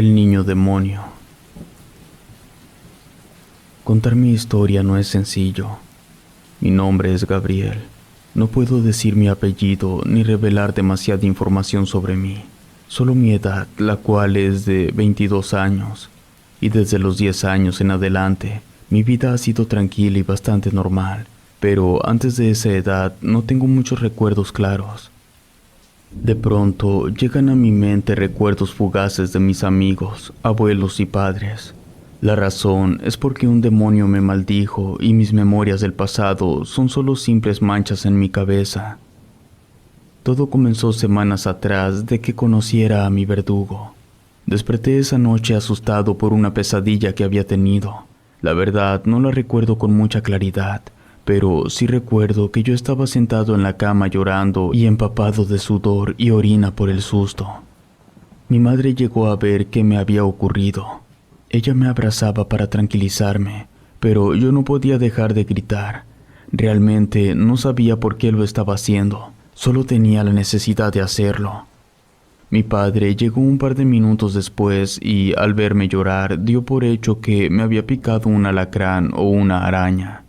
El niño demonio. Contar mi historia no es sencillo. Mi nombre es Gabriel. No puedo decir mi apellido ni revelar demasiada información sobre mí. Solo mi edad, la cual es de 22 años. Y desde los 10 años en adelante, mi vida ha sido tranquila y bastante normal. Pero antes de esa edad no tengo muchos recuerdos claros. De pronto llegan a mi mente recuerdos fugaces de mis amigos, abuelos y padres. La razón es porque un demonio me maldijo y mis memorias del pasado son solo simples manchas en mi cabeza. Todo comenzó semanas atrás de que conociera a mi verdugo. Desperté esa noche asustado por una pesadilla que había tenido. La verdad no la recuerdo con mucha claridad, pero sí recuerdo que yo estaba sentado en la cama llorando y empapado de sudor y orina por el susto. Mi madre llegó a ver qué me había ocurrido. Ella me abrazaba para tranquilizarme, pero yo no podía dejar de gritar. Realmente no sabía por qué lo estaba haciendo, solo tenía la necesidad de hacerlo. Mi padre llegó un par de minutos después y, al verme llorar, dio por hecho que me había picado un alacrán o una araña.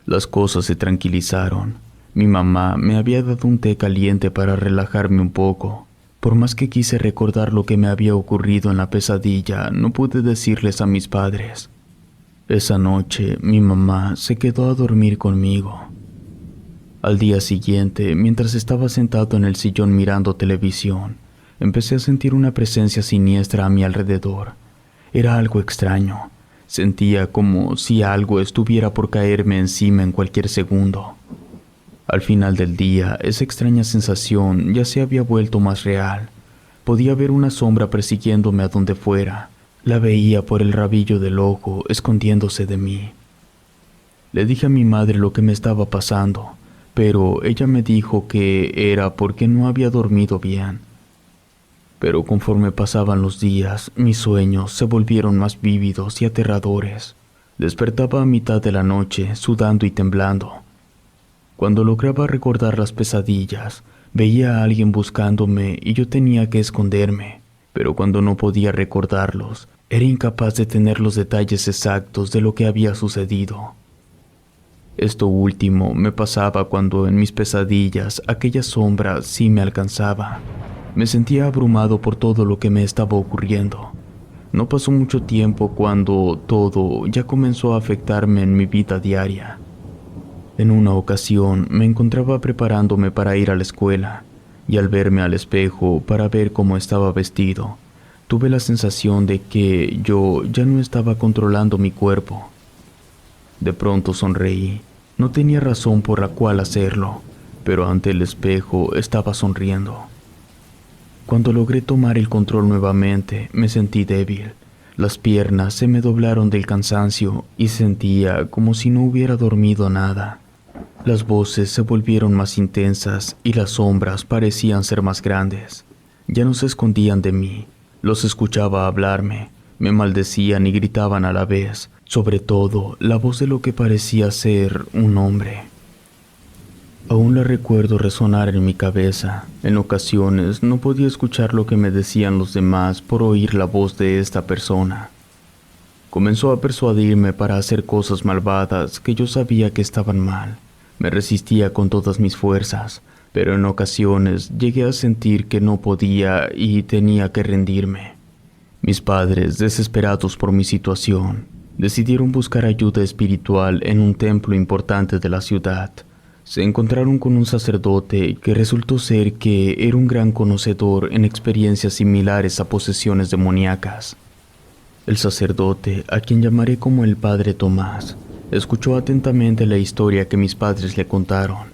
Las cosas se tranquilizaron. Mi mamá me había dado un té caliente para relajarme un poco. Por más que quise recordar lo que me había ocurrido en la pesadilla, no pude decirles a mis padres. Esa noche, mi mamá se quedó a dormir conmigo. Al día siguiente, mientras estaba sentado en el sillón mirando televisión, empecé a sentir una presencia siniestra a mi alrededor. Era algo extraño. Sentía como si algo estuviera por caerme encima en cualquier segundo. Al final del día, esa extraña sensación ya se había vuelto más real. Podía ver una sombra persiguiéndome a donde fuera. La veía por el rabillo del ojo, escondiéndose de mí. Le dije a mi madre lo que me estaba pasando, pero ella me dijo que era porque no había dormido bien. Pero conforme pasaban los días, mis sueños se volvieron más vívidos y aterradores. Despertaba a mitad de la noche, sudando y temblando. Cuando lograba recordar las pesadillas, veía a alguien buscándome y yo tenía que esconderme. Pero cuando no podía recordarlos, era incapaz de tener los detalles exactos de lo que había sucedido. Esto último me pasaba cuando en mis pesadillas aquella sombra sí me alcanzaba. Me sentía abrumado por todo lo que me estaba ocurriendo. No pasó mucho tiempo cuando todo ya comenzó a afectarme en mi vida diaria. En una ocasión me encontraba preparándome para ir a la escuela y al verme al espejo para ver cómo estaba vestido, tuve la sensación de que yo ya no estaba controlando mi cuerpo. De pronto sonreí. No tenía razón por la cual hacerlo, pero ante el espejo estaba sonriendo. Cuando logré tomar el control nuevamente, me sentí débil. Las piernas se me doblaron del cansancio y sentía como si no hubiera dormido nada. Las voces se volvieron más intensas y las sombras parecían ser más grandes. Ya no se escondían de mí, los escuchaba hablarme, me maldecían y gritaban a la vez, sobre todo la voz de lo que parecía ser un hombre. Aún la recuerdo resonar en mi cabeza. En ocasiones no podía escuchar lo que me decían los demás por oír la voz de esta persona. Comenzó a persuadirme para hacer cosas malvadas que yo sabía que estaban mal. Me resistía con todas mis fuerzas, pero en ocasiones llegué a sentir que no podía y tenía que rendirme. Mis padres, desesperados por mi situación, decidieron buscar ayuda espiritual en un templo importante de la ciudad. Se encontraron con un sacerdote que resultó ser que era un gran conocedor en experiencias similares a posesiones demoníacas. El sacerdote, a quien llamaré como el Padre Tomás, escuchó atentamente la historia que mis padres le contaron.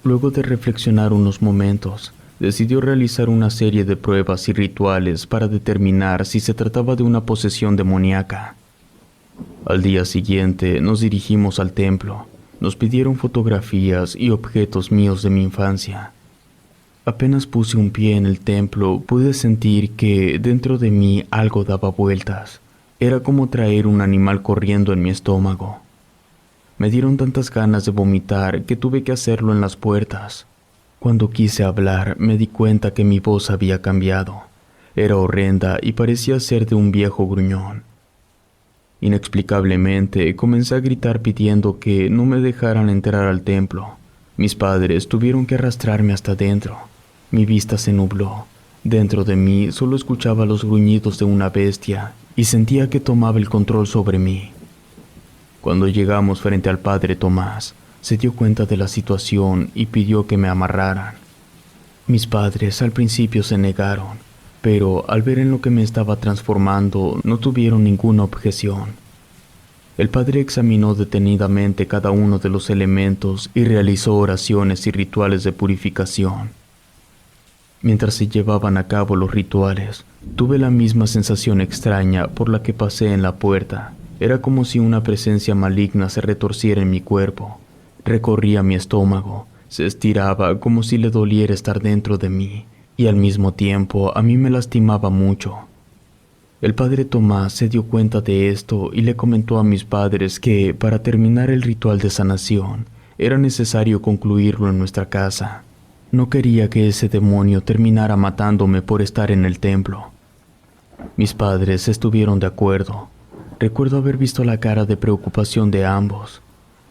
Luego de reflexionar unos momentos, decidió realizar una serie de pruebas y rituales para determinar si se trataba de una posesión demoníaca. Al día siguiente nos dirigimos al templo. Nos pidieron fotografías y objetos míos de mi infancia. Apenas puse un pie en el templo, pude sentir que dentro de mí algo daba vueltas. Era como traer un animal corriendo en mi estómago. Me dieron tantas ganas de vomitar que tuve que hacerlo en las puertas. Cuando quise hablar, me di cuenta que mi voz había cambiado. Era horrenda y parecía ser de un viejo gruñón. Inexplicablemente, comencé a gritar pidiendo que no me dejaran entrar al templo. Mis padres tuvieron que arrastrarme hasta dentro. Mi vista se nubló. Dentro de mí solo escuchaba los gruñidos de una bestia y sentía que tomaba el control sobre mí. Cuando llegamos frente al padre Tomás, se dio cuenta de la situación y pidió que me amarraran. Mis padres al principio se negaron, pero al ver en lo que me estaba transformando no tuvieron ninguna objeción. El padre examinó detenidamente cada uno de los elementos y realizó oraciones y rituales de purificación. Mientras se llevaban a cabo los rituales, tuve la misma sensación extraña por la que pasé en la puerta. Era como si una presencia maligna se retorciera en mi cuerpo. Recorría mi estómago, se estiraba como si le doliera estar dentro de mí, y al mismo tiempo a mí me lastimaba mucho. El padre Tomás se dio cuenta de esto y le comentó a mis padres que, para terminar el ritual de sanación, era necesario concluirlo en nuestra casa. No quería que ese demonio terminara matándome por estar en el templo. Mis padres estuvieron de acuerdo. Recuerdo haber visto la cara de preocupación de ambos.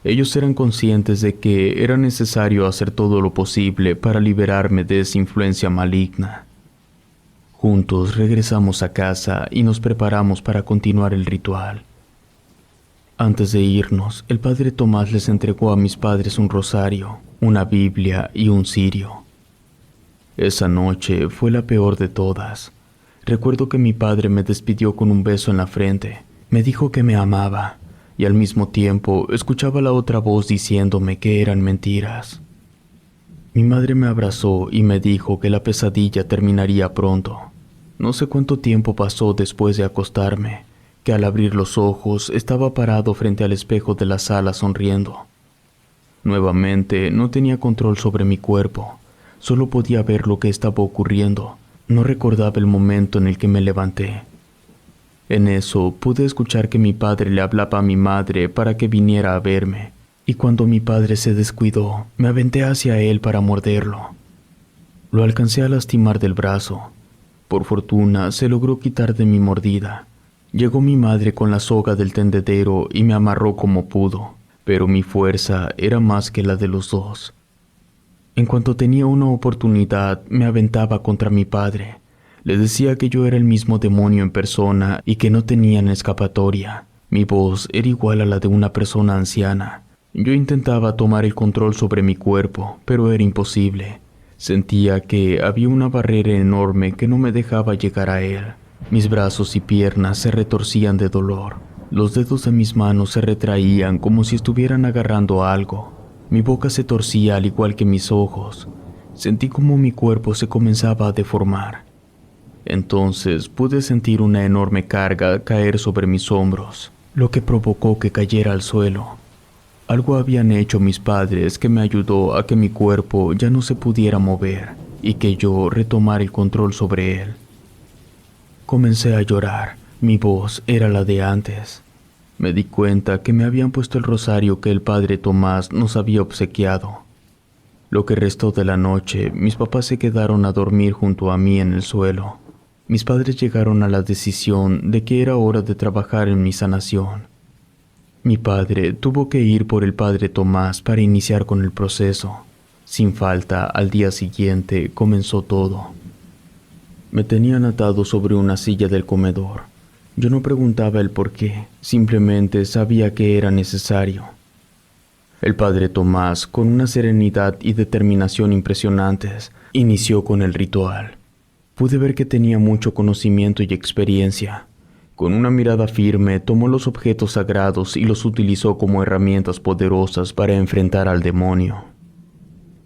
Ellos eran conscientes de que era necesario hacer todo lo posible para liberarme de esa influencia maligna. Juntos regresamos a casa y nos preparamos para continuar el ritual. Antes de irnos, el padre Tomás les entregó a mis padres un rosario, una Biblia y un cirio. Esa noche fue la peor de todas. Recuerdo que mi padre me despidió con un beso en la frente. Me dijo que me amaba y al mismo tiempo escuchaba la otra voz diciéndome que eran mentiras. Mi madre me abrazó y me dijo que la pesadilla terminaría pronto. No sé cuánto tiempo pasó después de acostarme, que al abrir los ojos estaba parado frente al espejo de la sala sonriendo. Nuevamente no tenía control sobre mi cuerpo, solo podía ver lo que estaba ocurriendo. No recordaba el momento en el que me levanté. En eso pude escuchar que mi padre le hablaba a mi madre para que viniera a verme, y cuando mi padre se descuidó, me aventé hacia él para morderlo. Lo alcancé a lastimar del brazo. Por fortuna se logró quitar de mi mordida. Llegó mi madre con la soga del tendedero y me amarró como pudo, pero mi fuerza era más que la de los dos. En cuanto tenía una oportunidad, me aventaba contra mi padre. Le decía que yo era el mismo demonio en persona y que no tenían escapatoria. Mi voz era igual a la de una persona anciana. Yo intentaba tomar el control sobre mi cuerpo, pero era imposible. Sentía que había una barrera enorme que no me dejaba llegar a él. Mis brazos y piernas se retorcían de dolor. Los dedos de mis manos se retraían como si estuvieran agarrando algo. Mi boca se torcía al igual que mis ojos. Sentí como mi cuerpo se comenzaba a deformar. Entonces pude sentir una enorme carga caer sobre mis hombros, lo que provocó que cayera al suelo. Algo habían hecho mis padres que me ayudó a que mi cuerpo ya no se pudiera mover y que yo retomara el control sobre él. Comencé a llorar. Mi voz era la de antes. Me di cuenta que me habían puesto el rosario que el padre Tomás nos había obsequiado. Lo que restó de la noche, mis papás se quedaron a dormir junto a mí en el suelo. Mis padres llegaron a la decisión de que era hora de trabajar en mi sanación. Mi padre tuvo que ir por el padre Tomás para iniciar con el proceso. Sin falta, al día siguiente comenzó todo. Me tenían atado sobre una silla del comedor. Yo no preguntaba el por qué, simplemente sabía que era necesario. El padre Tomás, con una serenidad y determinación impresionantes, inició con el ritual. Pude ver que tenía mucho conocimiento y experiencia. Con una mirada firme, tomó los objetos sagrados y los utilizó como herramientas poderosas para enfrentar al demonio.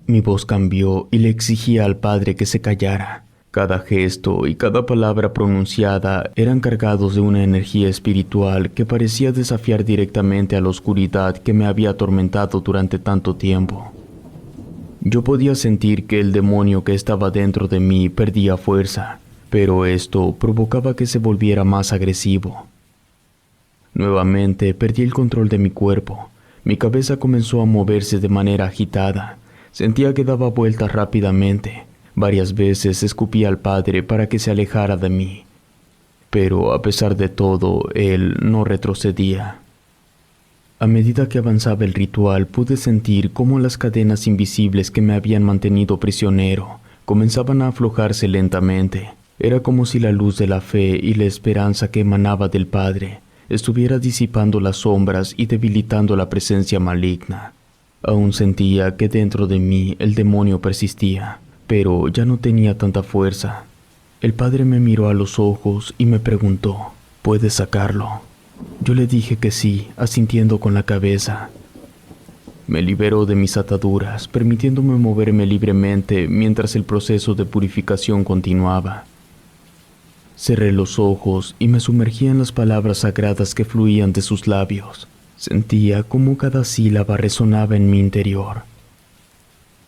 Mi voz cambió y le exigía al padre que se callara. Cada gesto y cada palabra pronunciada eran cargados de una energía espiritual que parecía desafiar directamente a la oscuridad que me había atormentado durante tanto tiempo. Yo podía sentir que el demonio que estaba dentro de mí perdía fuerza, pero esto provocaba que se volviera más agresivo. Nuevamente perdí el control de mi cuerpo. Mi cabeza comenzó a moverse de manera agitada. Sentía que daba vueltas rápidamente. Varias veces escupí al padre para que se alejara de mí, pero a pesar de todo, él no retrocedía. A medida que avanzaba el ritual, pude sentir cómo las cadenas invisibles que me habían mantenido prisionero comenzaban a aflojarse lentamente. Era como si la luz de la fe y la esperanza que emanaba del Padre estuviera disipando las sombras y debilitando la presencia maligna. Aún sentía que dentro de mí el demonio persistía, pero ya no tenía tanta fuerza. El Padre me miró a los ojos y me preguntó, ¿puedes sacarlo? Yo le dije que sí, asintiendo con la cabeza. Me liberó de mis ataduras, permitiéndome moverme libremente mientras el proceso de purificación continuaba. Cerré los ojos y me sumergí en las palabras sagradas que fluían de sus labios. Sentía cómo cada sílaba resonaba en mi interior.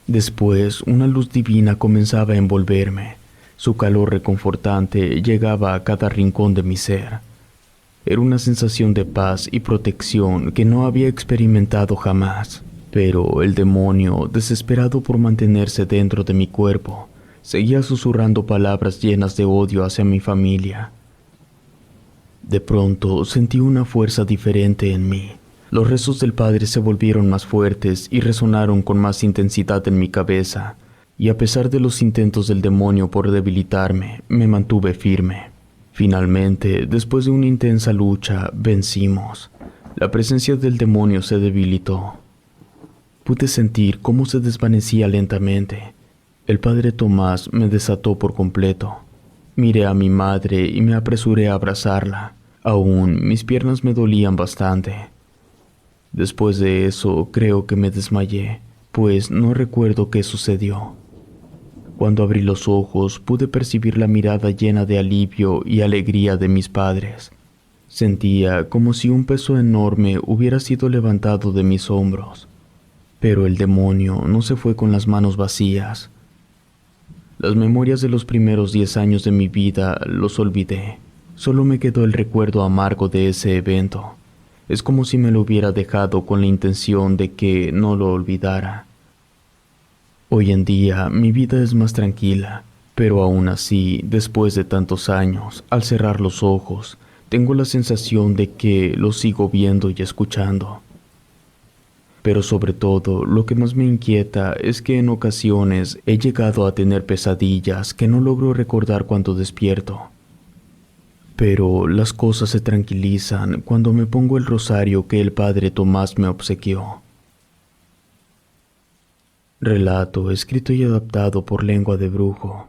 Después, una luz divina comenzaba a envolverme. Su calor reconfortante llegaba a cada rincón de mi ser. Era una sensación de paz y protección que no había experimentado jamás. Pero el demonio, desesperado por mantenerse dentro de mi cuerpo, seguía susurrando palabras llenas de odio hacia mi familia. De pronto sentí una fuerza diferente en mí. Los rezos del Padre se volvieron más fuertes y resonaron con más intensidad en mi cabeza, y a pesar de los intentos del demonio por debilitarme, me mantuve firme. Finalmente, después de una intensa lucha, vencimos. La presencia del demonio se debilitó. Pude sentir cómo se desvanecía lentamente. El Padre Tomás me desató por completo. Miré a mi madre y me apresuré a abrazarla. Aún mis piernas me dolían bastante. Después de eso, creo que me desmayé, pues no recuerdo qué sucedió. Cuando abrí los ojos, pude percibir la mirada llena de alivio y alegría de mis padres. Sentía como si un peso enorme hubiera sido levantado de mis hombros. Pero el demonio no se fue con las manos vacías. Las memorias de los primeros 10 años de mi vida los olvidé. Solo me quedó el recuerdo amargo de ese evento. Es como si me lo hubiera dejado con la intención de que no lo olvidara. Hoy en día mi vida es más tranquila, pero aún así, después de tantos años, al cerrar los ojos, tengo la sensación de que lo sigo viendo y escuchando. Pero sobre todo, lo que más me inquieta es que en ocasiones he llegado a tener pesadillas que no logro recordar cuando despierto. Pero las cosas se tranquilizan cuando me pongo el rosario que el Padre Tomás me obsequió. Relato escrito y adaptado por Lengua de Brujo.